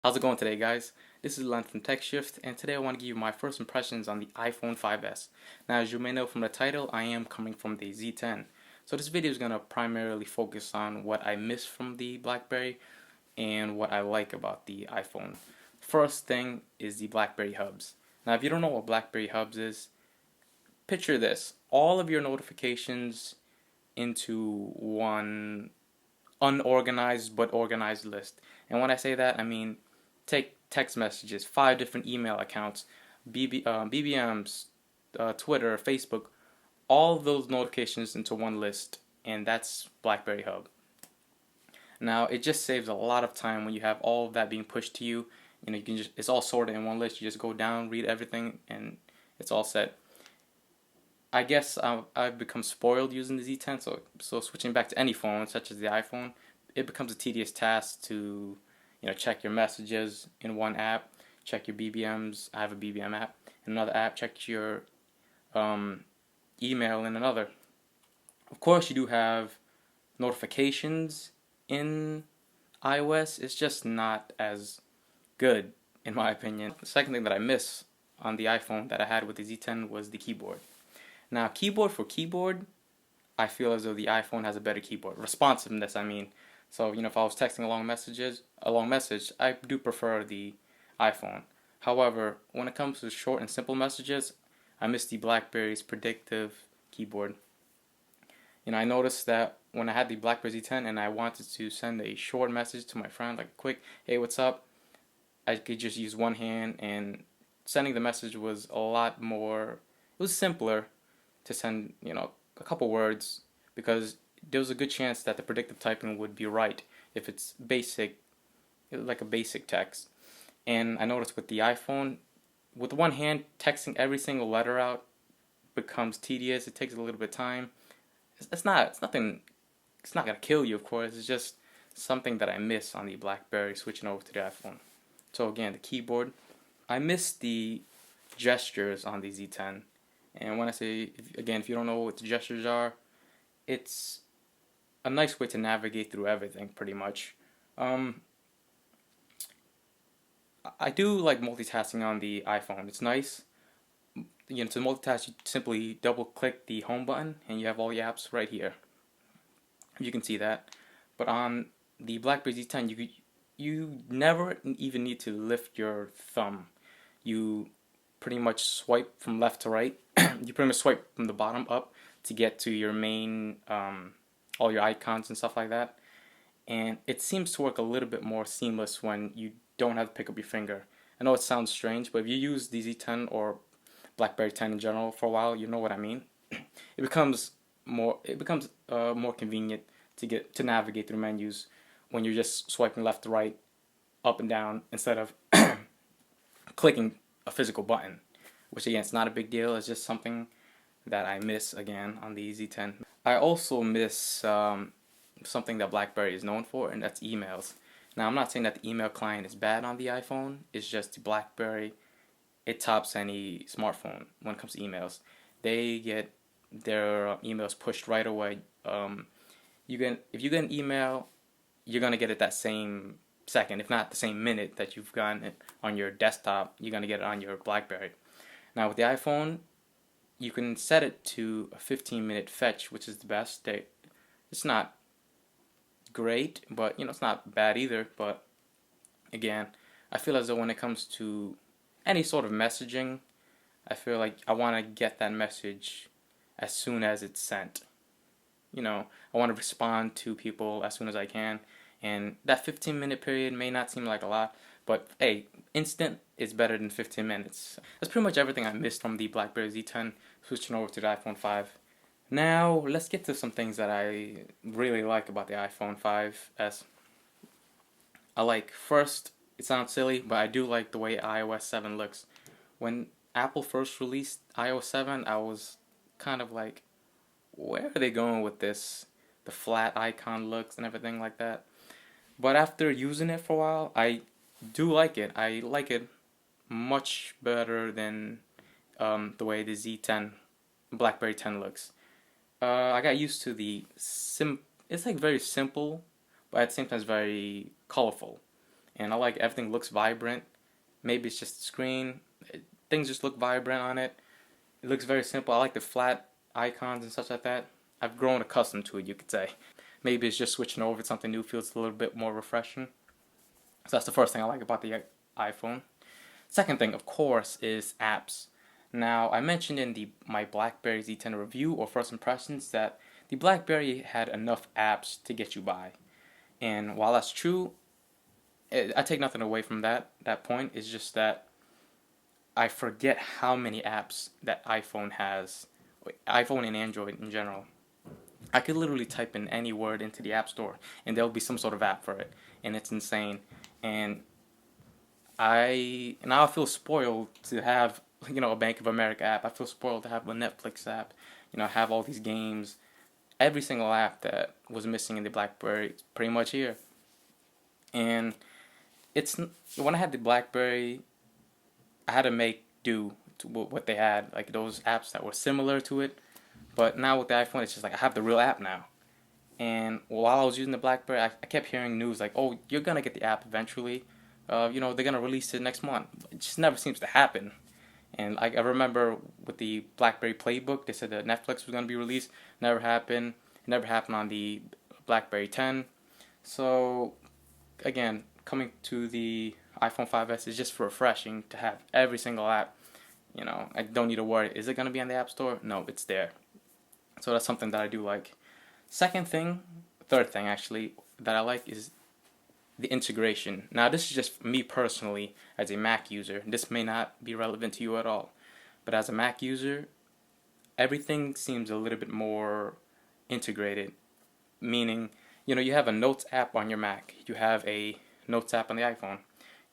How's it going today, guys? This is Len from TechShift, and today I want to give you my first impressions on the iPhone 5S. Now, as you may know from the title, I am coming from the Z10. So this video is going to primarily focus on what I miss from the BlackBerry and what I like about the iPhone. First thing is the BlackBerry hubs. Now, if you don't know what BlackBerry hubs is, picture this. All of your notifications into one unorganized but organized list. And when I say that, I mean take text messages, 5 different email accounts, BBMs, Twitter, Facebook, all of those notifications into one list, and that's BlackBerry Hub. Now it just saves a lot of time when you have all of that being pushed to you. You know, you can just it's all sorted in one list. You just go down, read everything, and it's all set. I guess I've become spoiled using the Z10, so switching back to any phone, such as the iPhone, it becomes a tedious task to, check your messages in one app, check your BBMs. I have a BBM app. In another app, check your email in another. Of course, you do have notifications in iOS. It's just not as good, in my opinion. The second thing that I miss on the iPhone that I had with the Z10 was the keyboard. Now, keyboard for keyboard, I feel as though the iPhone has a better keyboard. Responsiveness, I mean. So, if I was texting a long message, I do prefer the iPhone. However, when it comes to short and simple messages, I miss the BlackBerry's predictive keyboard. I noticed that when I had the Blackberry Z10 and I wanted to send a short message to my friend, like a quick, hey, what's up? I could just use one hand, and sending the message was a lot more, it was simpler to send, a couple words, because there was a good chance that the predictive typing would be right if it's basic, like a basic text. And I noticed with the iPhone, with one hand, texting every single letter out becomes tedious. It takes a little bit of time. It's nothing, it's not going to kill you, of course. It's just something that I miss on the BlackBerry switching over to the iPhone. So again, the keyboard. I miss the gestures on the Z10. And when I say, if you don't know what the gestures are, it's a nice way to navigate through everything, pretty much. I do like multitasking on the iPhone. It's nice. To multitask, you simply double-click the home button, and you have all the apps right here. You can see that. But on the BlackBerry Z10, you never even need to lift your thumb. You pretty much swipe from left to right. You pretty much swipe from the bottom up to get to your main, all your icons and stuff like that. And it seems to work a little bit more seamless when you don't have to pick up your finger. I know it sounds strange, but if you use the Z10 or BlackBerry 10 in general for a while, you know what I mean. It becomes more convenient to navigate through menus when you're just swiping left to right, up and down, instead of clicking a physical button, which again, it's not a big deal. It's just something that I miss again on the Z10. I also miss something that BlackBerry is known for, and that's emails. Now, I'm not saying that the email client is bad on the iPhone. It's just the BlackBerry, it tops any smartphone when it comes to emails. They get their emails pushed right away. If you get an email, you're gonna get it that same second, if not the same minute that you've gotten it on your desktop. You're gonna get it on your BlackBerry. Now with the iPhone, you can set it to a 15-minute fetch, which is the best. It's not great, but it's not bad either. But again, I feel as though when it comes to any sort of messaging, I feel like I want to get that message as soon as it's sent. I want to respond to people as soon as I can. And that 15-minute period may not seem like a lot, but hey, instant is better than 15 minutes. That's pretty much everything I missed from the BlackBerry Z10 switching over to the iPhone 5. Now, let's get to some things that I really like about the iPhone 5S. First, it sounds silly, but I do like the way iOS 7 looks. When Apple first released iOS 7, I was kind of like, where are they going with this? The flat icon looks and everything like that. But after using it for a while, I do like it. I like it much better than the way the Z10, BlackBerry 10 looks. I got used to it's like very simple, but at the same time it's very colorful. and I like everything looks vibrant. Maybe it's just the screen. Things just look vibrant on it. It looks very simple. I like the flat icons and such like that. I've grown accustomed to it, you could say. Maybe it's just switching over to something new feels a little bit more refreshing. So that's the first thing I like about the iPhone. Second thing, of course, is apps. Now, I mentioned in my Blackberry z10 review or first impressions that the Blackberry had enough apps to get you by. And while that's true, I take nothing away from that point. It's just that I forget how many apps that iPhone has, iPhone and Android in general. I could literally type in any word into the App Store and there'll be some sort of app for it, and it's insane. And I feel spoiled to have a Bank of America app. I feel spoiled to have a Netflix app. Have all these games. Every single app that was missing in the BlackBerry is pretty much here. And when I had the BlackBerry, I had to make do to what they had, like those apps that were similar to it. But now with the iPhone, it's just like I have the real app now. And while I was using the BlackBerry, I kept hearing news like, "Oh, you're gonna get the app eventually. They're gonna release it next month." It just never seems to happen. And I remember with the BlackBerry Playbook, they said that Netflix was gonna be released. Never happened. It never happened on the BlackBerry 10. So again, coming to the iPhone 5S is just refreshing to have every single app. I don't need to worry. Is it gonna be on the App Store? No, it's there. So that's something that I do like. Third thing actually, that I like is the integration. Now this is just me personally as a Mac user. This may not be relevant to you at all. But as a Mac user, everything seems a little bit more integrated. Meaning, you have a Notes app on your Mac. You have a Notes app on the iPhone.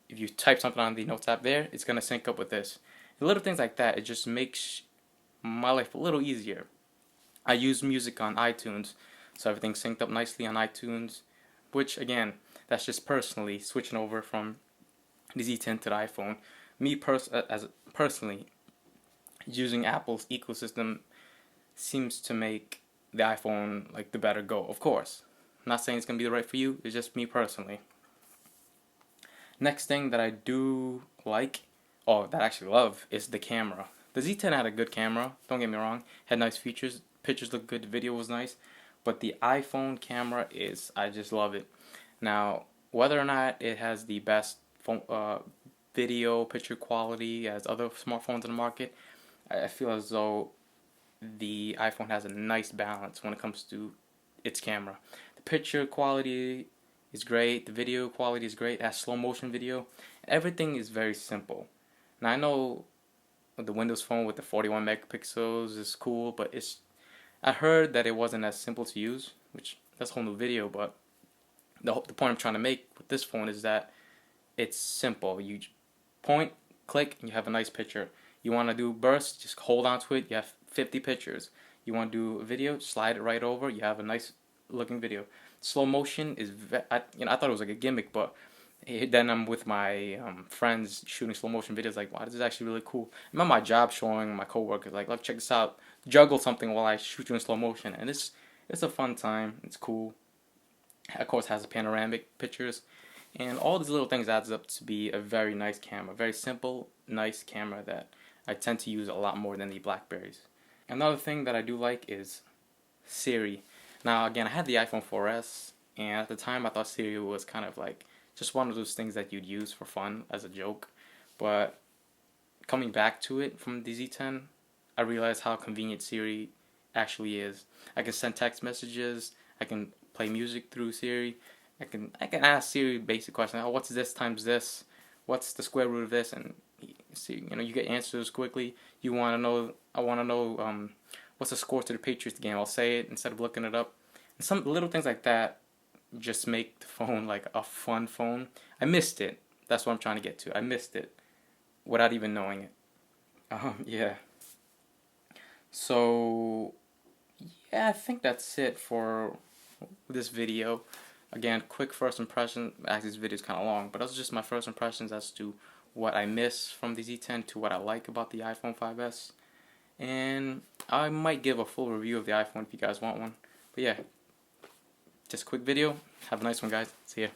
If you type something on the Notes app there, it's going to sync up with this. And little things like that, it just makes my life a little easier. I use music on iTunes, so everything's synced up nicely on iTunes, which again, that's just personally switching over from the Z10 to the iPhone. Me personally, using Apple's ecosystem seems to make the iPhone like the better go. Of course, I'm not saying it's gonna be the right for you. It's just me personally. Next thing that I do like, that I actually love, is the camera. The Z10 had a good camera. Don't get me wrong. Had nice features. Pictures looked good. The video was nice. But the iPhone camera I just love it. Now, whether or not it has the best video picture quality as other smartphones in the market, I feel as though the iPhone has a nice balance when it comes to its camera. The picture quality is great. The video quality is great. It has slow motion video. Everything is very simple. Now, I know the Windows Phone with the 41 megapixels is cool, but I heard that it wasn't as simple to use, which that's a whole new video, but the point I'm trying to make with this phone is that it's simple. You point, click, and you have a nice picture. You want to do bursts, just hold on to it, you have 50 pictures. You want to do a video, slide it right over, you have a nice looking video. Slow motion is, I thought it was like a gimmick, but then I'm with my friends shooting slow motion videos, like, wow, this is actually really cool. I'm at my job showing my coworkers, like, look, check this out, juggle something while I shoot you in slow motion, and it's a fun time, it's cool. Of course, it has panoramic pictures, and all these little things adds up to be a very nice camera, very simple, nice camera that I tend to use a lot more than the Blackberries. Another thing that I do like is Siri. Now, again, I had the iPhone 4S, and at the time I thought Siri was kind of like just one of those things that you'd use for fun as a joke. But coming back to it from the Z10, I realized how convenient Siri actually is. I can send text messages, I can play music through Siri, I can ask Siri basic questions. Oh, what's this times this? What's the square root of this? And see, you get answers quickly. I want to know what's the score to the Patriots game. I'll say it instead of looking it up. And some little things like that just make the phone like a fun phone. I missed it. That's what I'm trying to get to. I missed it without even knowing it. Yeah. So, yeah, I think that's it for this video. Again, quick first impression. Actually, this video is kind of long, but those are just my first impressions as to what I miss from the Z10 to what I like about the iPhone 5S. And I might give a full review of the iPhone if you guys want one. But yeah, just a quick video. Have a nice one, guys. See ya.